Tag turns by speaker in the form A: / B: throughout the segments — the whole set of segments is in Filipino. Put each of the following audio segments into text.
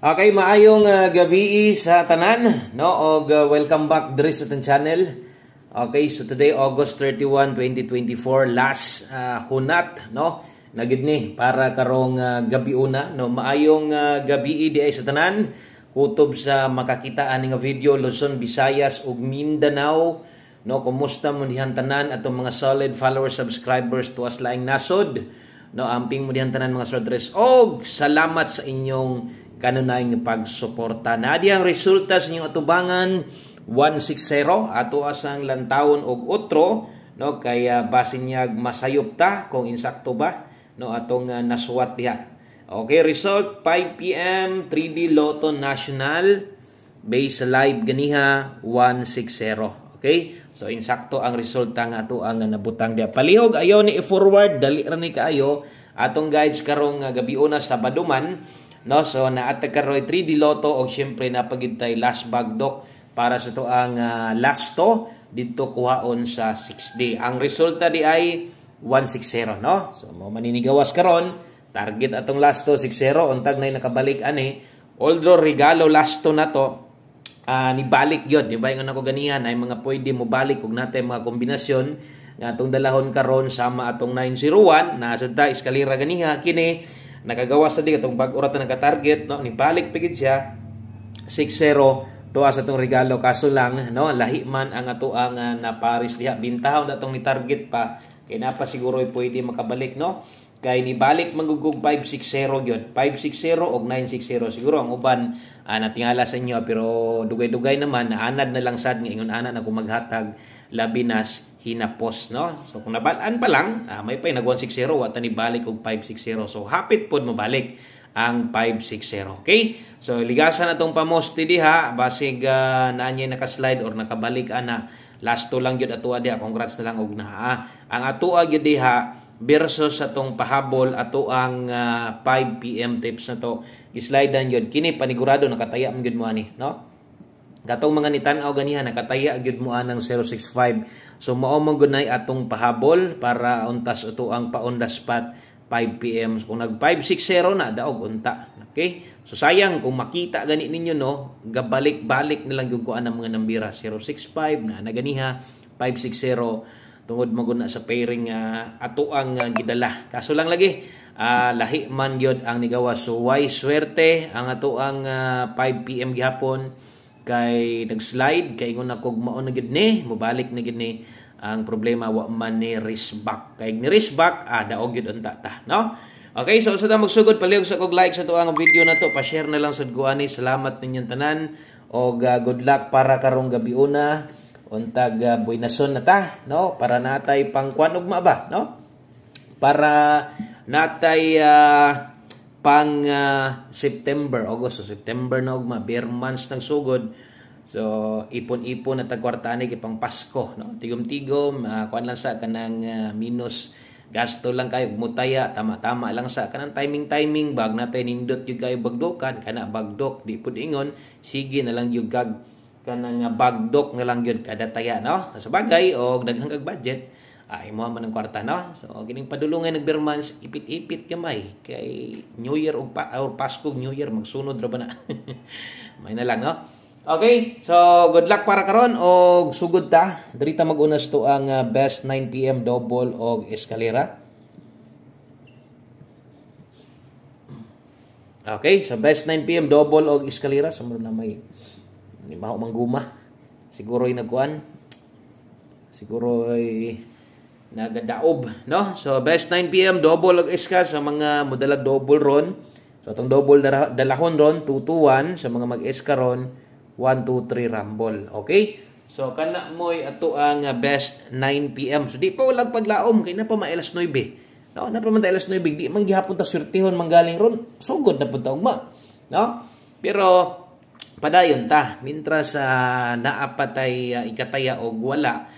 A: Okay, maayong gabi sa tanan, no? Og welcome back diri sa atong channel. Okay, so today August 31, 2024, last hunat, no? Nagid ni para karong gabi una, no? Maayong gabi di ay sa tanan. Kutob sa makakitaan nga video Luzon, Visayas ug Mindanao, no? Kumusta mo dihan tanan atong mga solid followers, subscribers tuwas laing nasod, no? Amping mo dihan tanan mga soldiers. Og salamat sa inyong kanunay nga pagsuporta. Naadi ang resulta sa inyong atubangan 160 ato asang lantawon og otro, no? Kaya basin niya masayop ta kung insakto ba, no? Atong nasuwat diha. Okay, result 5 PM 3D Lotto National base live ganiha 160. Okay? So insakto ang resulta nga ato ang nabutang diha. Palihog ayo ni i-forward dali ra ni kaayo atong guides karong gabi una sa Baduman. No, so naatag karoy 3D Lotto og syempre napagitay last bagdok para sa to ang lasto dito kuhaon sa 6D. Ang resulta di ay 160, no? So mo maninigawas karon, target atong lasto 60 untag nay nakabalik ani. Although regalo lasto na to, ni balik gyud, di ba? Ingon ako ganihan ay mga pwede mo balik ug natay mga kombinasyon nga atong dalahon karon sama atong 901 na sadta eskalera ganiha kini. Nakagawas sa di itong bag-urat na nagka-target, no? Nibalik pigid siya 6-0 tuwa sa itong regalo. Kaso lang, no? Lahi man ang ato ang naparis diha. Bintahon na itong ni-target pa. Kaya na pa siguro pwede makabalik, no? Kaya nibalik magugug 5-6-0 yun. 5-6-0 o 9-6-0. Siguro ang uban natingala sa inyo. Pero dugay-dugay naman, naanad na lang sad nga ingon anad na kung maghatag labinas hinapos, no? So kung nabalaan pa lang, may pay nag 160, wata ni balik og 560. So hapit pod mo balik ang 560. Okay? So ligasan natong pamosti diha basig naanyay naka-slide or nakabalik ana. Lasto lang gyud ato diha. Congrats na lang og naa. Ang ato gyud diha versus atong pahabol ato ang 5 PM tips na to. Gislide gyud kini panigurado nakataya man gyud mo ani, no? Katong mga nitan-aw ganiha nakataya gyud mo anang 065. So mao man gunay atong pahabol para untas ato ang pa-on the spot 5 PM. So, kung nag 560 na daog unta. Okay? So sayang kung makita gani ninyo, no, gabalik-balik na lang gyud ko ang mga nambira 065 na ganiha 560 tungod maguna sa pairing ato ang gidala. Kaso lang lagi lahi man gyud ang nigawas. So why swerte ang ato ang 5 PM gihapon kay nag-slide kay ingon ako maon na gid ni mobalik na gid ni. Ang problema wa man ni risk back kay ni risk back daog gid unta ta, no? Okay, so sa magsugod palihog sa kog like sa tuang video na to, pa-share na lang sad ko ani. Salamat ninyong tanan og good luck para karong gabi una untag buinason na ta, no? Para natay pangkuan ugma ba, no? Para natay pang September, August, September na ugma, bare months nang sugod. So ipon-ipon na tagkwartani kay pang Pasko, no? Tigom-tigom kuan lang sa kanang minus gasto lang kayo mutaya, tama-tama lang sa kanang timing bag natay nindot yung kayo bagdokan kana bagdok di pud ingon sige na lang yung gag kanang bagdok na lang yun kada taya, no? Sa bagay og daghang kag budget imo man ang kwarta, no? So gining padulungan nag bare months ipit-ipit gamay kay New Year og Pasko New Year magsunod ra ba na. May na lang, no? Okay, so good luck para karon og sugod ta. Diri ta mag-unas to ang best 9 PM double og eskalera. Okay, so best 9 PM double og eskalera sumro na may maho mangguma. Siguro ay nagkuan. Siguro ay nagadaob, no? So best 9 PM double og eska sa mga modalag double ron. So atong double dalahon ron 221 sa mga mag-eska ron 1, 2, 3 rumble. Okay? So kana moy ato ang best 9 PM. So di pa walang paglaom kay na pa maelas 9. No, na pa man alas 9 di man gihapon ta swertihon manggaling ron. Sugod na pud ta ugma. No? Pero padayon ta mintras naapatay ikataya og wala.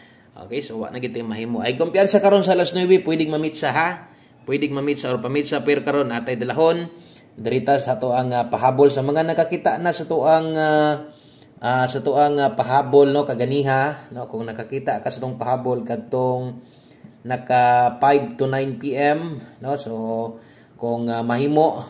A: Okay, so wa na gid mahimo. Ay kumpiyansa karon sa alas 9 pwedeng mamitsa ha. Pwedeng mamitsa or pamitsa per karon atay dalahon. Dirita sa to ang pahabol sa mga nakakita na sa to ang pahabol, no, kaganiha, no, kung nakakita ka sa tong pahabol kadtong naka 5 to 9 PM, no, so kung mahimo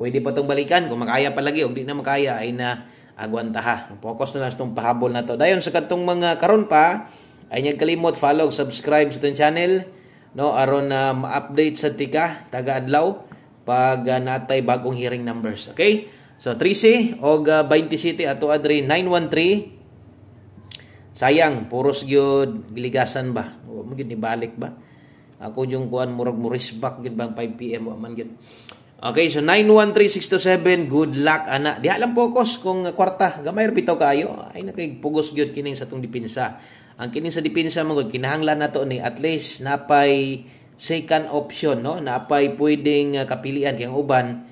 A: pwede pa tong balikan kung makaya pa lagi, ug di na makaya ay na agwanta ha. Focus na lang sa tong pahabol na to. Dayon sa katong mga karon pa ay niyag kalimot follow, subscribe sa itong channel, no, aron na ma-update sa tika taga adlaw pag natay bagong hearing numbers. Okay? So 13 og 27 ato adre 913. Sayang puros gyud giligasan ba? O mo gyud ibalik ba? Ako yung kuan murag mo risbak gyud bang 5 PM wa man gyud. Okay, so 913627, good luck ana. Diha lang focus kung kwarta gamay ra bitaw kaayo ay nakay pugos gyud kining sa tong depensa. Ang kining sa depensa magud kinahanglan nato ni at least napay second option, no, napay pwedeng kapilian kay ang uban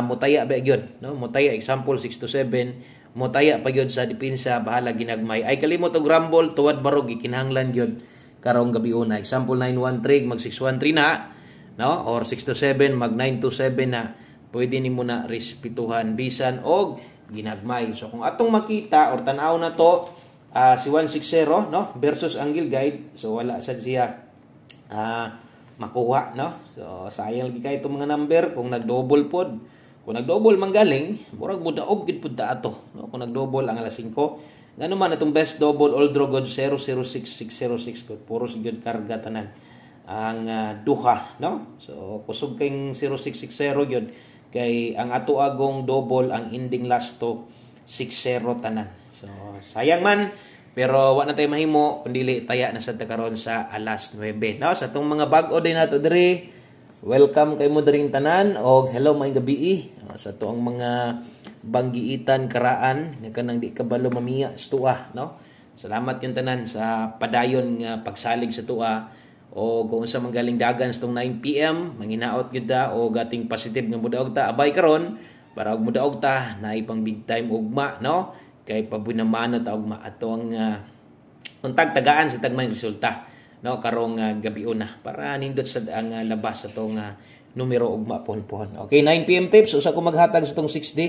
A: mutaya ba gyud, no, mutaya example 6 to 7 mutaya pa gyud sa depensa bahala ginagmay ay kalimot og rumble tuwad barog gikinahanglan gyud karong gabi una example 913 mag 613 na, no, or 6 to 7 mag 9 to 7 na pwede nimo na respituhan bisan og ginagmay. So kung atong makita or tan-aw na to si 160, no, versus angle guide, so wala sad siya makuha, no. So sayang lagi kay itong mga number kung nag-double pod. Kung nag-double manggaling, murag mudaog gid pud ta ato, no. Kung nag-double ang alas 5, ngano man atong best double all draw god 006606 god puros gyud karga tanan ang duha, no. So kusog kay 0660 gyud kay ang ato agong double ang ending last to 60 tanan. So sayang man pero wa na tayo mahimo kundili taya na sa karon sa alas 9, no. Sa tong mga bag-o din nato diri, welcome kay mo diring tanan og hello may gabi. Sa tuang mga banggiitan karaan nga kanang di kabalo mamiya sa tuwa, no. Salamat yung tanan sa padayon nga pagsalig sa tuwa o kung sa manggaling dagan sa tong 9 PM manginaot gyud ta o gating positive nga mudaog ta abay karon para og mudaog ta na ipang big time ugma, no, kay pabunamano ta ugma ato ang untag tagaan sa tagmay resulta, no, karong gabi una para nindot sa ang labas sa tong numero ugma ponpon. Okay, 9 PM tips usa ko maghatag sa tong 6D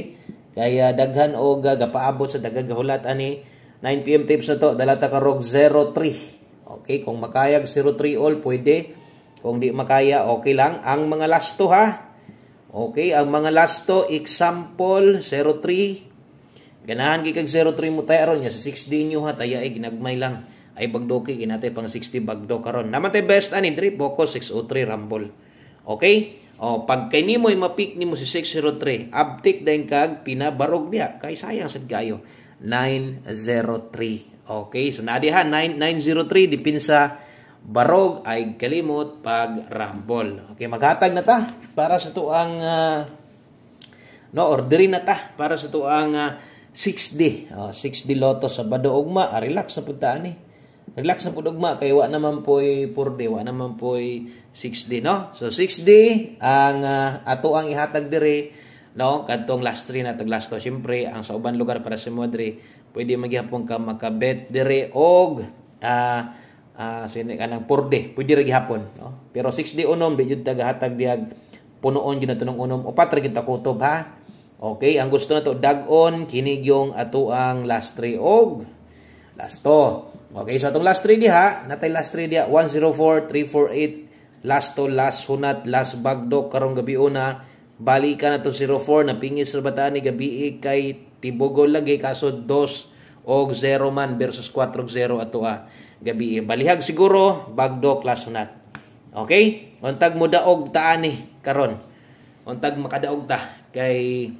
A: kaya daghan og gapaabot sa daghang gahulat ani 9 PM tips na to dalata karog 03. Okay, kung makayag 03 all pwede, kung di makaya okay lang ang mga lasto ha. Okay, ang mga lasto example 03 ganahan gikag 03 mo tayo aron nya sa 6D nyo ha taya ay ginagmay lang ay bagdoki kinatay pang 60 bagdo karon naman tay best ani diri focus 603 rumble. Okay, o pag kay nimo ay mapik nimo si 603 abtik dayon kag pinabarog diha kay sayang sad kayo 903. Okay, so nadiha 903 dipinsa barog ay kalimot pag rumble. Okay, maghatag na ta para sa tuang no orderin na ta para sa tuang 6D. 6D Lotto sa Bado ugma, relax na pud ta ani. Relax na pud ugma kay wa naman poy 4D, wa naman poy 6D, no. So 6D ang ato ang ihatag dire, no, kadtong last 3 na tag last 2. Syempre ang sa uban lugar para sa mo dire, pwede magyapon ka makabet dire og sini kanang 4D, pwede ra gihapon, no. Pero 6D unom di jud tagahatag diag punuon gyud nato ng unom, upat ra gyud ta kutob ha. Okay, ang gusto na to dag-on kinig yung ato ang last 3 og last 2. Okay, so atong last 3 diha, natay last 3 diha 104 348 last 2 last hunat last bagdok karong gabi una. Balikan na to 04 na pingis ra bataan ni gabi kay tibogol lagi kaso 2 og 0 man versus 4 og 0 ato gabi. Balihag siguro bagdok last hunat. Okay? Untag mo daog ta ani karon. Untag makadaog ta kay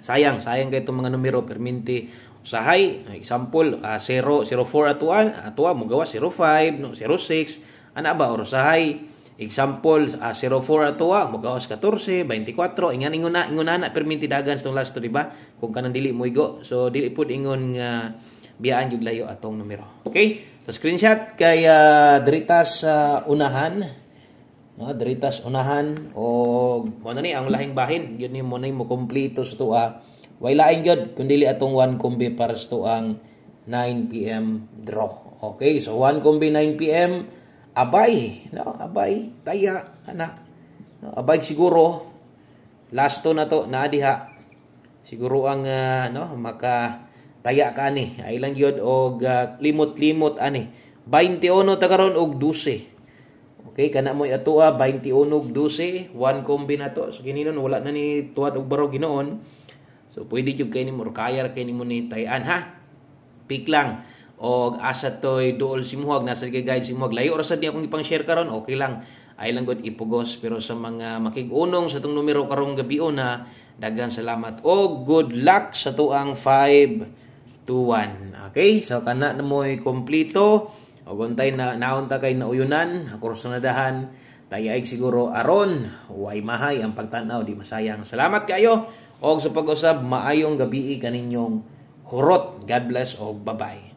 A: sayang kay itong mga numero perminti usahay example 0 04 atuan mo gawa 05 no 06 ana ba or usahay example 04 atua mo gawas 14 24 ingon na perminti dagan sa last to, di ba, kung kanang dili mo igo, so dili pud ingon nga biyaan jud layo atong numero. Okay, so screenshot kay diritas unahan. No, diritas unahan o mo na ni ang lahing bahin gyud ni mo na mo kompleto sa tuwa. Way lain gyud kun dili atong 1 kombi para sa tuang 9 PM draw. Okay, so 1 kombi 9 PM abay, no, abay taya ana. No, abay siguro last to na to na diha. Siguro ang no maka taya ka ani. Ay lang gyud og limot-limot ani. 21 ta karon og 12. Okay, kana mo atua 21-12, 1 kombinato. So kininon wala na ni tuwad og baro ginoon. So pwede jud kay nimo kaya kay nimo ni tayan ha. Pick lang. Og asa toy duol simuhag nasa guide simuhag. Layo ra sad ni akong ipang-share karon, okay lang. Ay lang gud ipugos pero sa mga makig-unong sa tong numero karong gabion na daghan salamat o good luck sa tuang 5 to 1. Okay? So kana na mo'y kompleto. O guntay na naunta kay nauyunan, kursunadahan, tayaig siguro aron, way mahay ang pagtanaw, di masayang. Salamat kayo, o sa pag-usab, maayong gabi kaninyong hurot. God bless o bye-bye.